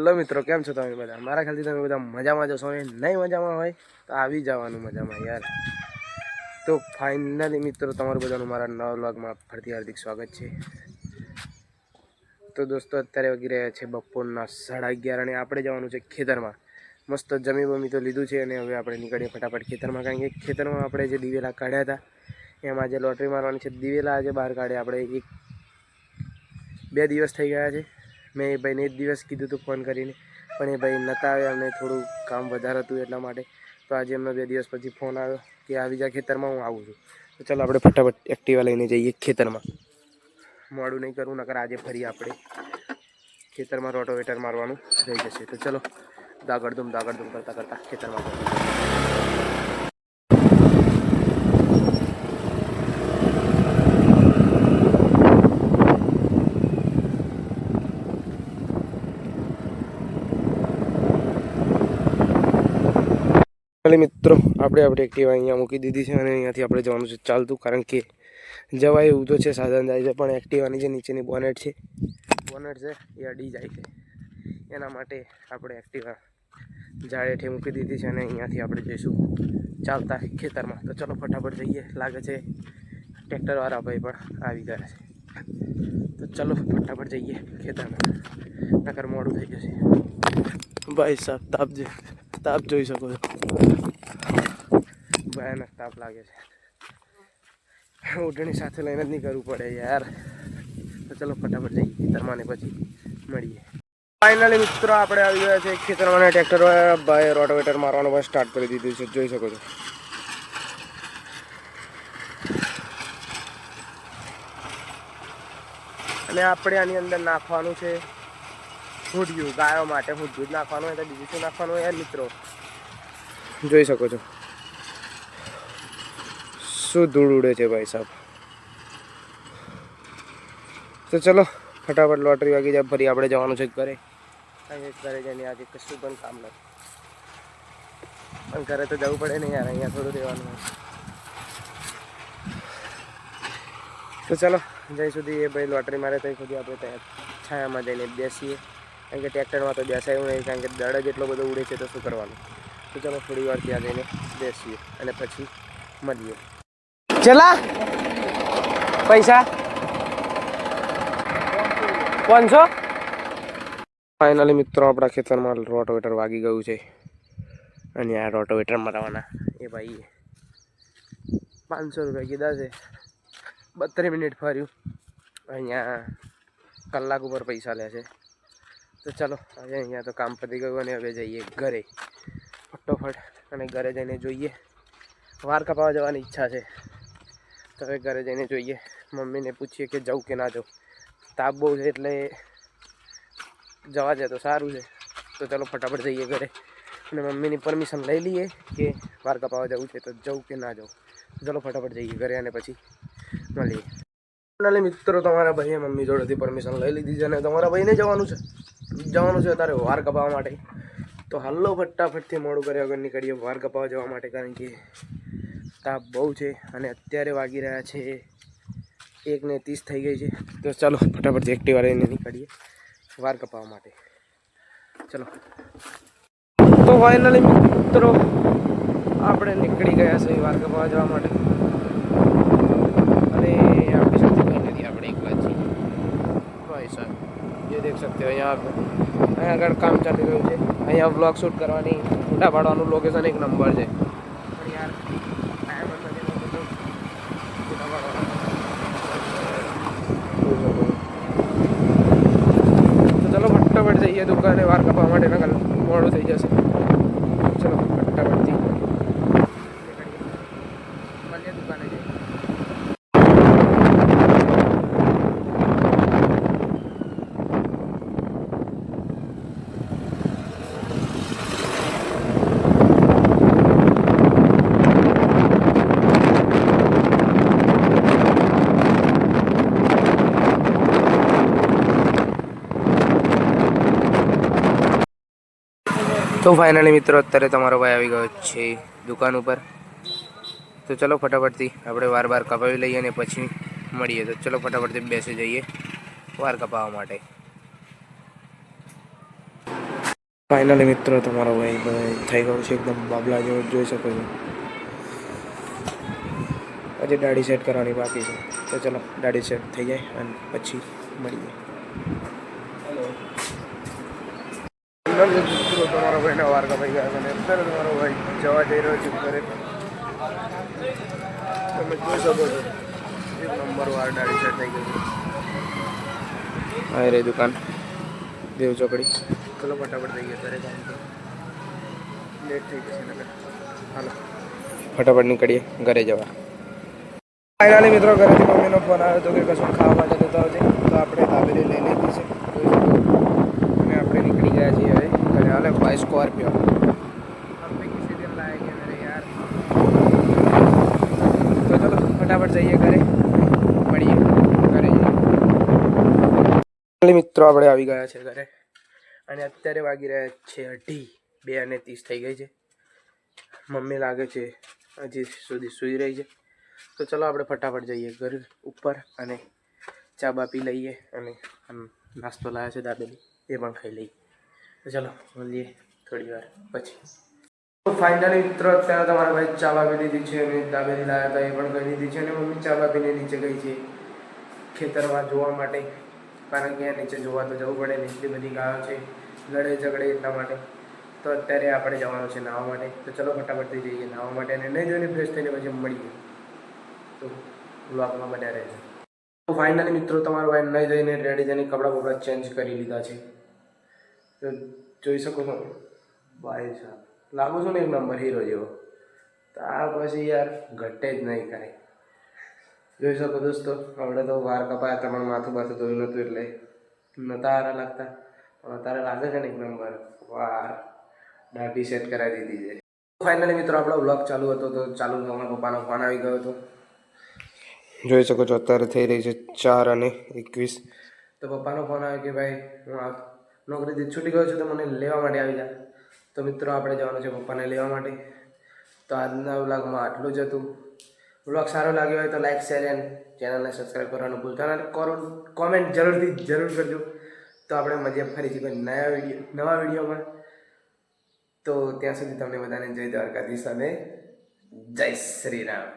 Hello મિત્રો, કેમ છો તમે બધા? મારા ખ્યાલથી તમે બધા મજામાં જશો ને? નહીં મજામાં હોય તો આવી જવાનું મજામાં યાર. તો ફાઇનલી મિત્રો, તમારું બધાનું મારા નવા વ્લોગમાં ફરીથી હાર્દિક સ્વાગત છે. તો દોસ્તો, અત્યારે વાગી રહ્યા છે બપોરના 11:30 અને આપણે જવાનું છે ખેતરમાં. મસ્ત જમી બમી તો લીધું છે અને હવે આપણે નીકળીએ ફટાફટ ખેતરમાં. કારણ કે ખેતરમાં આપણે જે દિવેલા કાઢ્યા હતા એમાં જે લોટરી મારવાની છે, દિવેલા આજે બહાર કાઢ્યા. આપણે 1-2 દિવસ થઈ ગયા છે. મેં એ ભાઈને એક દિવસ કીધું હતું ફોન કરીને, પણ એ ભાઈ નહોતા આવ્યા. અમને થોડું કામ વધારે હતું એટલા માટે. તો આજે એમનો 2 દિવસ પછી ફોન આવ્યો કે આવી જા ખેતરમાં, હું આવું છું. તો ચાલો આપણે ફટાફટ એક્ટિવા લઈને જઈએ ખેતરમાં. મોડું નહીં કરવું, નકર આજે ફરી આપણે ખેતરમાં રોટોવેટર મારવાનું રહી જશે. તો ચલો દાગડધૂમ કરતાં કરતાં ખેતરમાં જઈએ. મિત્રો, આપણે એક્ટિવા અહીંયા મૂકી દીધી છે અને અહીંયાથી આપણે જવાનું છે ચાલતું. કારણ કે જવાય એવું તો છે, સાધન જાય છે, પણ એક્ટિવાની જે નીચેની બોનેટ છે એ અડી જાય છે. એના માટે આપણે એક્ટિવા જાળેઠે મૂકી દીધી છે અને અહીંયાથી આપણે જઈશું ચાલતા ખેતરમાં. તો ચલો ફટાફટ જઈએ. લાગે છે ટ્રેક્ટરવાળા ભાઈ પણ આવી ગયા છે. તો ચલો ફટાફટ જઈએ ખેતરમાં, નકર મોડું થઈ જશે. ભાઈ સાહેબ, તાપ જોઈ શકો છો. ભયાનક તાપ લાગે છે. ઓઢણી સાથે લઈને જ નહીં કરવું પડે યાર. તો ચલો ફટાફટ જઈએ ખેતરમાં ને પછી મળીએ. ફાઇનલી મિત્રો, આપણે આવી ગયા છે ખેતરમાં. ટ્રેક્ટર ભાઈ રોટોવેટર મારવાનું પણ સ્ટાર્ટ કરી દીધું છે, જોઈ શકો છો. અને આપણે આની અંદર નાખવાનું છે ફૂડિયું. ગાયો માટે ફૂડિયું જ નાખવાનું હોય તો બીજું શું નાખવાનું હોય યાર મિત્રો? જોઈ શકો છો શું ધૂળ ઉડે છે ભાઈ સાહેબ. તો ચલો ફટાફટ લોટરી વાગી જાય, ફરી આપણે જવાનું છે ઘરે. ઘરે જઈને આજે કશું પણ કામ નથી, પણ ઘરે તો જવું પડે ને યાર, અહીંયા થોડું રહેવાનું હોય. તો ચલો, જ્યાં સુધી એ ભાઈ લોટરી મારે ત્યાં સુધી આપણે ત્યાં છાયામાં જઈને બેસીએ. કારણ કે ટ્રેક્ટરમાં તો બેસાયું નહીં, કારણ કે દડ જ એટલો બધો ઉડે છે, તો શું કરવાનું. તો ચલો થોડી વાર ત્યાં જઈને બેસીએ અને પછી મળીએ. ચલા પૈસા 500. ફાઇનલી મિત્રો, આપણા ખેતરમાં રોટોવેટર વાગી ગયું છે અને આ રોટોવેટર મરાવવાના એ ભાઈ 500 રૂપિયા કીધા છે. 32 મિનિટ ફર્યું, અહીંયા કલાક ઉપર પૈસા લે છે. તો ચલો હવે અહીંયા તો કામ પતી ગયું અને હવે જઈએ ઘરે ફટોફટ. અને ઘરે જઈને જોઈએ, વાર કપાવા જવાની ઈચ્છા છે. તો હવે ઘરે જઈને જોઈએ, મમ્મીને પૂછીએ કે જાઉં કે ના જાઉં. તાપ બહુ છે એટલે જવા જાય તો સારું છે. તો ચલો ફટાફટ જઈએ ઘરે અને મમ્મીની પરમિશન લઈ લઈએ કે વાર કપાવા જવું છે તો જાઉં કે ના જાઉં. ચલો ફટાફટ જઈએ ઘરે અને પછી મળીએ. ફાઇનલી મિત્રો, તમારા ભાઈએ મમ્મી જોડેથી પરમિશન લઈ લીધી છે અને તમારા ભાઈને જવાનું છે અત્યારે વાર કપાવવા માટે. તો હાલો ફટાફટથી મોડું કર્યા વગર નીકળીએ વાર કપાવવા જવા માટે. કારણ કે તાપ બહુ છે અને અત્યારે વાગી રહ્યા છે 1:30 થઈ ગઈ છે. તો ચાલો ફટાફટથી એક્ટિવા લઈને નીકળીએ વાર કપાવવા માટે. ચલો, તો ફાઇનલી મિત્રો, આપણે નીકળી ગયા છે વાર કપાવવા જવા માટે. અને આપણી સાથે કંઈ નથી, આપણે એકલા જ છીએ ભાઈ સાહેબ. જે દેખ શકते हो, અહીંયા આગળ કામ ચાલી રહ્યું છે. અહીંયા વ્લોગ શૂટ કરવાની, ફોટા પાડવાનું લોકેશન 1 નંબર છે. પણ યાર તો ચલો ફટાફટ જઈએ દુકાને વાર કપાવવા માટે, નકર મોડું થઈ જશે. ચલો ફટાફટથી મળીએ દુકાને જઈએ. તો ફાઇનલી મિત્રો, અત્યારે તમારો ભાઈ આવી ગયો છે દુકાન ઉપર. તો ચલો ફટાફટથી આપણે વાર કપાવી લઈએ અને પછી મળીએ. તો ચલો ફટાફટથી બેસી જઈએ વાર કપાવવા માટે. ફાઇનલી મિત્રો તમારો ભાઈ થઈ ગયો છે એકદમ બાબલા જેવો જોઈ શકો છો. હજી દાઢી સેટ કરવાની બાકી છે તો ચલો દાઢી સેટ થઈ જાય અને પછી મળીએ. મિત્રો તમારો ભાઈને વાર કપાઈ ગયા અને અત્યારે તમારો ભાઈ જવા જઈ રહ્યો છે ઘરે. તમે જોઈ શકો છો એક નંબર વાર દાઢી સેટ થઈ ગઈ છે. આ રહી દુકાન દેવ ચોકડી. ચલો ફટાફટ થઈ ગયા ઘરે કામ તો લેટ થઈ જશે નગર. હાલો ફટાફટ નીકળીએ ઘરે જવા. ફાઇનલી મિત્રો ઘરેથી મમ્મીનો ફોન આવ્યો હતો કે કશું ખાવા માટે દેતા આવજે તો આપણે દાબેલી લઈ લીધી છે અને આપણે નીકળી ગયા છીએ હવે ઘરે. હાલે ભાઈ સ્કોર્પિયો તો ચલો ફટાફટ જઈએ ઘરે મળીએ ઘરે જઈએ. મિત્રો આપણે આવી ગયા છે ઘરે અને અત્યારે વાગી રહ્યા છે 2:30 થઈ ગઈ છે. મમ્મી લાગે છે હજી સુધી સૂઈ રહી છે તો ચલો આપણે ફટાફટ જઈએ ઘર ઉપર અને ચા બા પી લઈએ અને નાસ્તો લાવ્યા છે દાબેલી એ પણ ખાઈ લઈએ. તો ચલો મળીએ થોડી વાર પછી. તો ફાઇનલી મિત્રો અત્યારે તમારા ભાઈ ચા બા પી લીધી છે અને દાબેલી લાવ્યા હતા એ પણ ખાઈ લીધી છે અને મમ્મી ચા બા પીને નીચે ગઈ છે ખેતરમાં જોવા માટે, કારણ કે નીચે જોવા તો જવું પડે ને એટલી બધી ગાયો છે લડે ઝઘડે એટલા માટે. તો અત્યારે આપણે જવાનું છે નાહવા માટે તો ચલો ફટાફટથી જઈએ નાહવા માટે અને નહીં જોઈને ફ્રેશ થઈને પછી મળીએ. તો બ્લોગમાં બન્યા રહેશે. તો ફાઇનલી મિત્રો તમારો ભાઈ નહીં જઈને રેડી જઈને કપડાં બપડા ચેન્જ કરી લીધા છે તો જોઈ શકો છો ભાઈ સાહેબ લાગુ છું ને એક નંબર હીરો જેવો. તો આ પછી યાર ઘટે જ નહીં કરે. જોઈ શકો દોસ્તો હમણાં તો વાર કપાયા તમારું માથું બાથું ધોયું નહોતું એટલે નહોતા હારા લાગતા પણ અત્યારે લાગે છે ને એક નંબર વાર દાઢી સેટ કરાવી દીધી છે. ફાઇનલી મિત્રો આપણો વ્લોગ ચાલુ હતો તો ચાલુ મારા પપ્પાનો ફોન આવી ગયો હતો. જોઈ શકો છો અત્યારે થઈ રહી છે 4:21. તો પપ્પાનો ફોન આવ્યો કે ભાઈ હું આ નોકરીથી છૂટી ગયો છું તો મને લેવા માટે આવી જા. તો મિત્રો આપણે જવાનું છે પપ્પાને લેવા માટે. તો આજના વ્લોગમાં આટલું જ હતું. વ્લોગ સારો લાગ્યો હોય તો લાઈક શેર એન્ડ ચેનલને સબસ્ક્રાઈબ કરવાનું ભૂલતા ના. કોમેન્ટ જરૂર કરજો. તો આપણે મળીએ ફરીથી કોઈ નવા વિડીયોમાં. તો ત્યાં સુધી તમને બધાને જય દ્વારકાધીશ અને જય શ્રી રામ.